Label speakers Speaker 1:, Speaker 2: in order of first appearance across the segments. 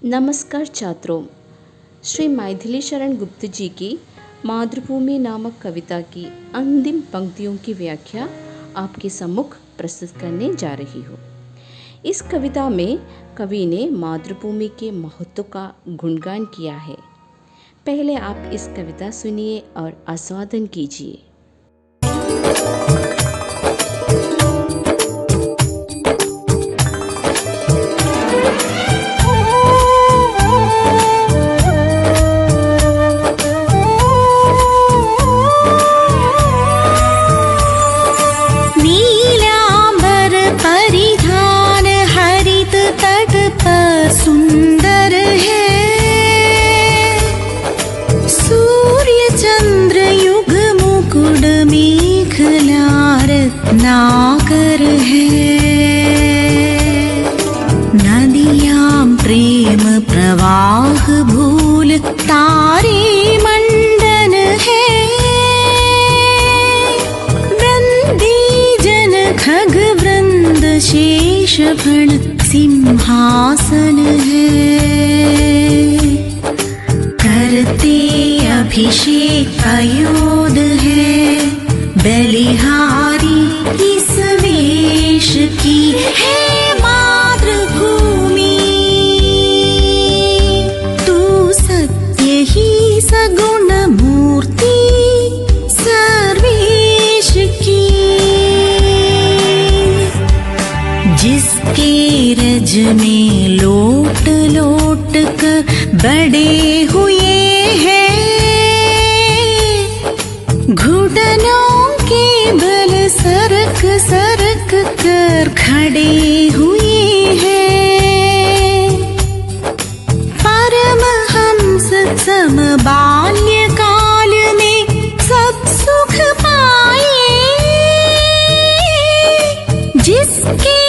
Speaker 1: नमस्कार छात्रों। श्री मैथिली शरण गुप्त जी की मातृभूमि नामक कविता की अंतिम पंक्तियों की व्याख्या आपके सम्मुख प्रस्तुत करने जा रही हूँ। इस कविता में कवि ने मातृभूमि के महत्व का गुणगान किया है। पहले आप इस कविता सुनिए और आस्वादन कीजिए।
Speaker 2: सुंदर है सूर्य चंद्र युग मुकुट मेखला रत्नाकर है। नदियां प्रेम प्रवाह भूल तारे मंडन है। वृंदी जन खग वृंद शेष फण सिंहासन है। करते अभिषेक अयोध है। बलिहारी इस वेश की है मातृभूमि। तू सत्य ही सगुण मूर्ति सर्वेश की। जिसके रज में लोट लोट कर बड़े हुए हैं। घुटनों के बल सरक सरक कर खड़े हुए हैं। परमहंस सम बाल्यकाल में सब सुख पाए। जिसके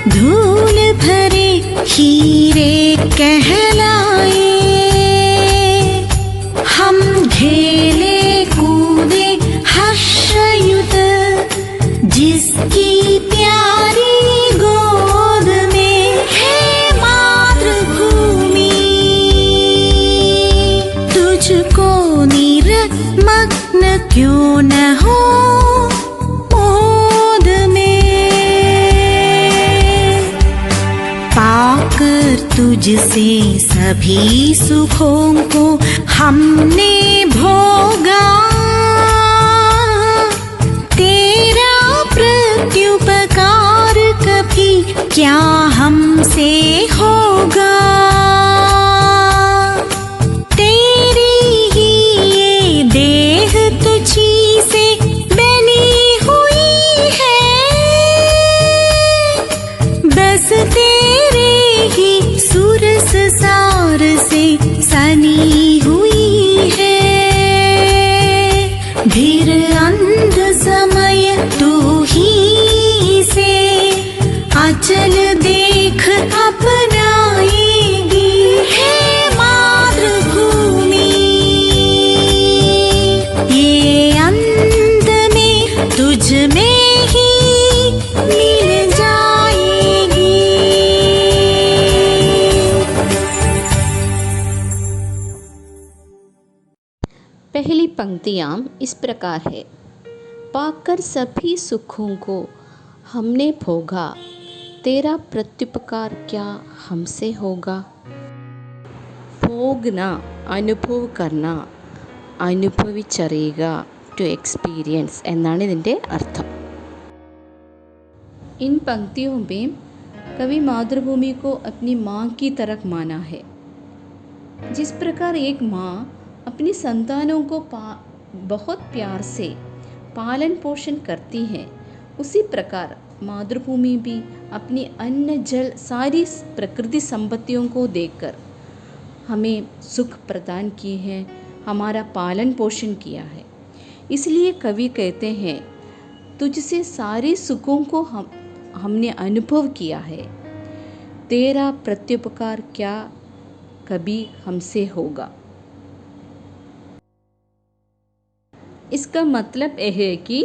Speaker 2: धूल भरे हीरे कहलाए। हम खेले कूदे हर्षयुत जिसकी प्यारी गोद में है मातृभूमि। तुझको निरमग्न क्यों न हो तुझसे सभी सुखों को हमने भोगा। तेरा प्रत्युपकार कभी क्या हमसे होगा। तेरी ही ये देह तुझी से बनी हुई है। बस तेरे ही सुरस सार से सनी हुई है। धीर अंध समय तू ही से अचल देख अपनाएगी है मातृभूमि। ये अंत में तुझ में ही मिल जाएगी।
Speaker 1: पहली पंक्तियाँ इस प्रकार है। पाकर सभी सुखों को हमने भोगा। तेरा प्रत्युपकार क्या हमसे होगा। भोगना അനുഭव करना അനുഭവിച്ചറിയുക टू एक्सपीरियंस എന്നാണ് ഇതിൻ്റെ അർത്ഥം। इन पंक्तियों में कवि मातृभूमि को अपनी माँ की तरह माना है। जिस प्रकार एक माँ अपनी संतानों को बहुत प्यार से पालन पोषण करती हैं, उसी प्रकार मातृभूमि भी अपनी अन्न जल सारी प्रकृति संपत्तियों को देकर हमें सुख प्रदान किए हैं, हमारा पालन पोषण किया है। इसलिए कवि कहते हैं तुझसे सारे सुखों को हमने अनुभव किया है। तेरा प्रत्युपकार क्या कभी हमसे होगा। इसका मतलब यह है कि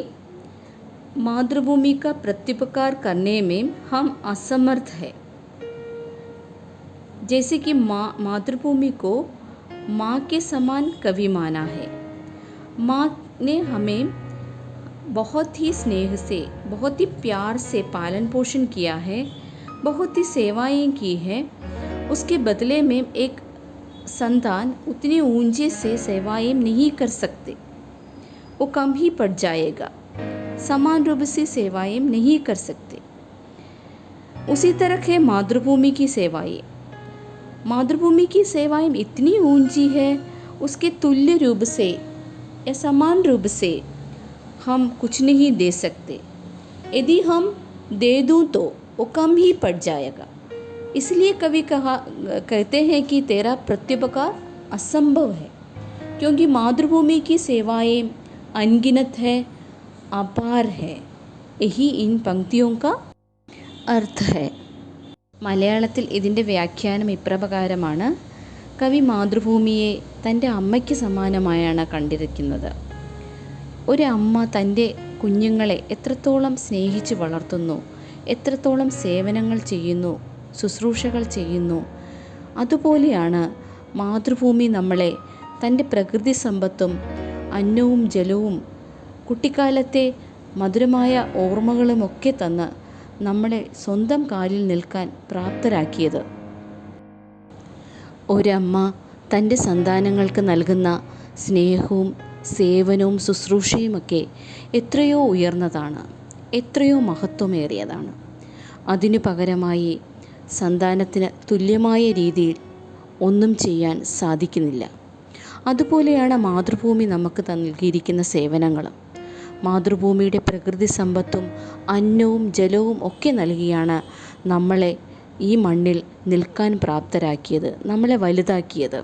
Speaker 1: मातृभूमि का प्रत्युपकार करने में हम असमर्थ हैं। जैसे कि मातृभूमि को माँ के समान कवि माना है। माँ ने हमें बहुत ही स्नेह से, बहुत ही प्यार से पालन पोषण किया है, बहुत ही सेवाएं की है। उसके बदले में एक संतान उतनी ऊंचे से सेवाएं नहीं कर सकते, वो कम ही पड़ जाएगा, समान रूप से सेवाएं नहीं कर सकते। उसी तरह है मातृभूमि की सेवाएं। मातृभूमि की सेवाएं इतनी ऊंची है, उसके तुल्य रूप से या समान रूप से हम कुछ नहीं दे सकते। यदि हम दे दूं तो वो कम ही पड़ जाएगा। इसलिए कवि कहते हैं कि तेरा प्रत्युपकार असंभव है, क्योंकि मातृभूमि की सेवाएं अनगिनत है, अपार है। यही इन पंक्तियों का अर्थ है. മലയാളത്തിൽ ഇതിൻ്റെ വ്യാഖ്യാനം ഇപ്രകാരമാണ്. കവി മാതൃഭൂമിയെ തൻ്റെ അമ്മയ്ക്ക് സമാനമായാണ് കണ്ടിരിക്കുന്നത്. ഒരു അമ്മ തൻ്റെ കുഞ്ഞുങ്ങളെ എത്രത്തോളം സ്നേഹിച്ച് വളർത്തുന്നു, എത്രത്തോളം സേവനങ്ങൾ ചെയ്യുന്നു, ശുശ്രൂഷകൾ ചെയ്യുന്നു, അതുപോലെയാണ് മാതൃഭൂമി നമ്മളെ തൻ്റെ പ്രകൃതി സമ്പത്തും അന്നവും ജലവും കുട്ടിക്കാലത്തെ മധുരമായ ഓർമ്മകളുമൊക്കെ തന്ന് നമ്മളെ സ്വന്തം കാലിൽ നിൽക്കാൻ പ്രാപ്തരാക്കിയത്. ഒരമ്മ തൻ്റെ സന്താനങ്ങൾക്ക് നൽകുന്ന സ്നേഹവും സേവനവും ശുശ്രൂഷയുമൊക്കെ എത്രയോ ഉയർന്നതാണ്, എത്രയോ മഹത്വമേറിയതാണ്. അതിനു പകരമായി സന്താനത്തിന് തുല്യമായ രീതിയിൽ ഒന്നും ചെയ്യാൻ സാധിക്കുന്നില്ല. അതുപോലെയാണ് മാതൃഭൂമി നമുക്ക് നൽകിയിരിക്കുന്ന സേവനങ്ങൾ. മാതൃഭൂമിയുടെ പ്രകൃതി സമ്പത്തും അന്നവും ജലവും ഒക്കെ നൽകിയാണ് നമ്മളെ ഈ മണ്ണിൽ നിൽക്കാൻ പ്രാപ്തരാക്കിയത്, നമ്മളെ വലുതാക്കിയത്.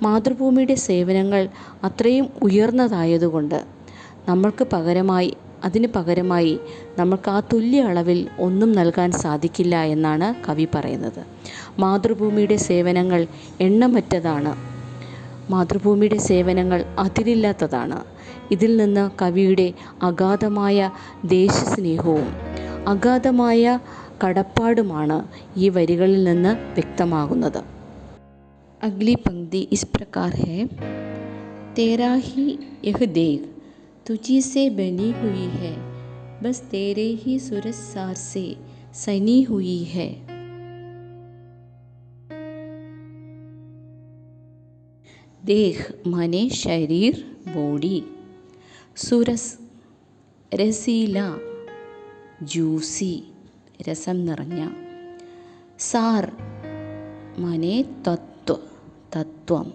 Speaker 1: മാതൃഭൂമിയുടെ സേവനങ്ങൾ അത്രയും ഉയർന്നതായതുകൊണ്ട് അതിന് പകരമായി നമുക്ക് ആ തുല്യ അളവിൽ ഒന്നും നൽകാൻ സാധിക്കില്ല എന്നാണ് കവി പറയുന്നത്. മാതൃഭൂമിയുടെ സേവനങ്ങൾ എണ്ണമറ്റതാണ്. മാതൃഭൂമിയുടെ സേവനങ്ങൾ അതിരില്ലാത്തതാണ്. ഇതിൽ നിന്ന് കവിയുടെ അഗാധമായ ദേശസ്നേഹവും അഗാധമായ കടപ്പാടുമാണ് ഈ വരികളിൽ നിന്ന് വ്യക്തമാകുന്നത്. अगली पंक्ति इस प्रकार है. तेरा ही यह देख तुझी से बनी हुई है, बस तेरे ही सूरज सार से सनी हुई है. देह माने शरीर, बॉडी. സുരസ് രസീല, ജ്യൂസി, രസം നിറഞ്ഞ. സാർ മാനെ തത്വം,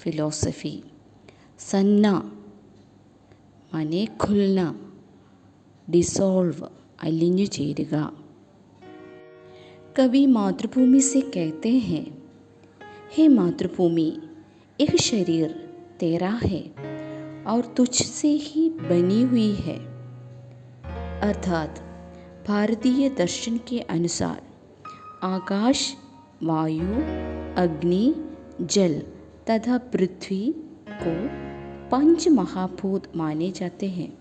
Speaker 1: ഫിലോസഫി. സന്ന മാനെ ഖുൽന, ഡിസോൾവ്, അലിഞ്ഞു ചേരുക. कवि मातृभूमि से कहते हैं, हे मातृभूमि, यह शरीर तेरा है और तुझसे ही बनी हुई है. अर्थात भारतीय दर्शन के अनुसार आकाश, वायु, अग्नि, जल तथा पृथ्वी को पंच महाभूत माने जाते हैं.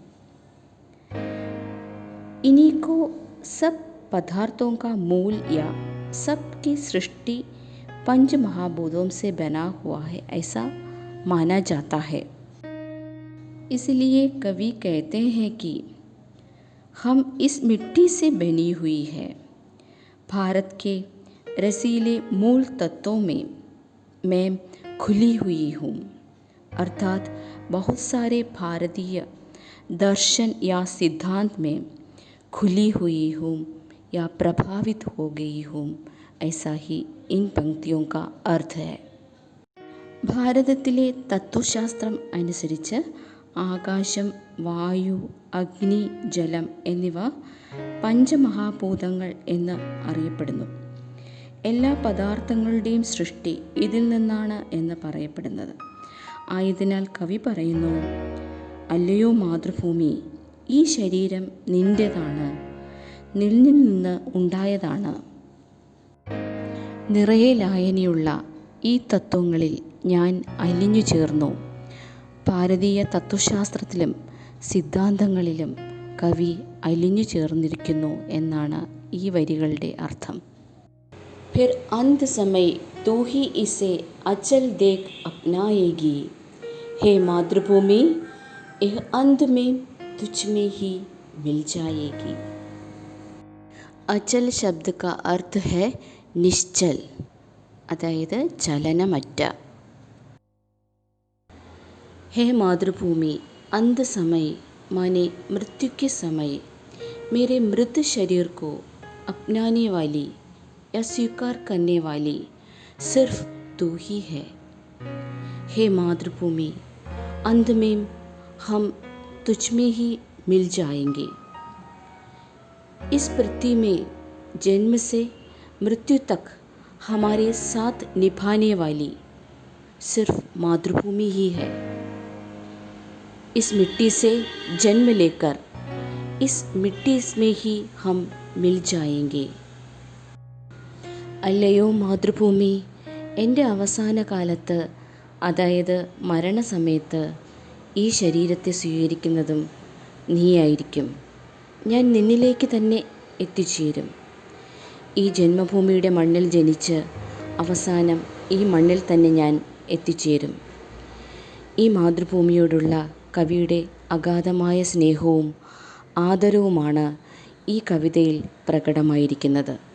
Speaker 1: इन्हीं को सब पदार्थों का मूल या सबकी सृष्टि पंच महाभूतों से बना हुआ है, ऐसा माना जाता है. इसलिए कवि कहते हैं कि हम इस मिट्टी से बनी हुई है. भारत के रसीले मूल तत्वों में मैं खुली हुई हूँ. अर्थात बहुत सारे भारतीय दर्शन या सिद्धांत में खुली हुई हूँ या प्रभावित हो गई हूँ, ऐसा ही इन पंक्तियों का अर्थ है. ഭാരതത്തിലെ തത്വശാസ്ത്രം അനുസരിച്ച് ആകാശം, വായു, അഗ്നി, ജലം എന്നിവ പഞ്ചമഹാഭൂതങ്ങൾ എന്ന് അറിയപ്പെടുന്നു. എല്ലാ പദാർത്ഥങ്ങളുടെയും സൃഷ്ടി ഇതിൽ നിന്നാണ് എന്ന് പറയപ്പെടുന്നത്. ആയതിനാൽ കവി പറയുന്നു, അല്ലയോ മാതൃഭൂമി, ഈ ശരീരം നിൻ്റെതാണ്, നിന്നിൽ നിന്ന് ഉണ്ടായതാണ്. നിറയെ ലായനിയുള്ള ഈ തത്വങ്ങളിൽ ഞാൻ അലിഞ്ഞു ചേർന്നു. ഭാരതീയ തത്വശാസ്ത്രത്തിലും സിദ്ധാന്തങ്ങളിലും കവി അലിഞ്ഞു ചേർന്നിരിക്കുന്നു എന്നാണ് ഈ വരികളുടെ അർത്ഥം. फिर अंत समय तू ही इसे अचल देख अपनाएगी। हे मातृभूमि, यह अंत में तुझ में ही मिल जाएगी। അചൽ ശബ്ദ का अर्थ है निश्चल, അതായത് ചലനമറ്റ. हे मातृभूमि, अंत समय माने मृत्यु के समय मेरे मृत शरीर को अपनाने वाली या स्वीकार करने वाली सिर्फ तू ही है. हे मातृभूमि, अंत में हम तुझ में ही मिल जाएंगे. इस पृथ्वी में जन्म से मृत्यु तक हमारे साथ निभाने वाली सिर्फ मातृभूमि ही है. इस मिट्टी से जन्म लेकर इस मिट्टी में ही हम मिल जाएंगे. അല്ലയോ മാതൃഭൂമി, എൻ്റെ അവസാന കാലത്ത്, അതായത് മരണസമയത്ത് ഈ ശരീരത്തെ സ്വീകരിക്കുന്നതും നീയായിരിക്കും. ഞാൻ നിന്നിലേക്ക് തന്നെ എത്തിച്ചേരും. ഈ ജന്മഭൂമിയുടെ മണ്ണിൽ ജനിച്ച് അവസാനം ഈ മണ്ണിൽ തന്നെ ഞാൻ എത്തിച്ചേരും. ഈ മാതൃഭൂമിയോടുള്ള കവിയുടെ അഗാധമായ സ്നേഹവും ആദരവുമാണ് ഈ കവിതയിൽ പ്രകടമായിരിക്കുന്നത്.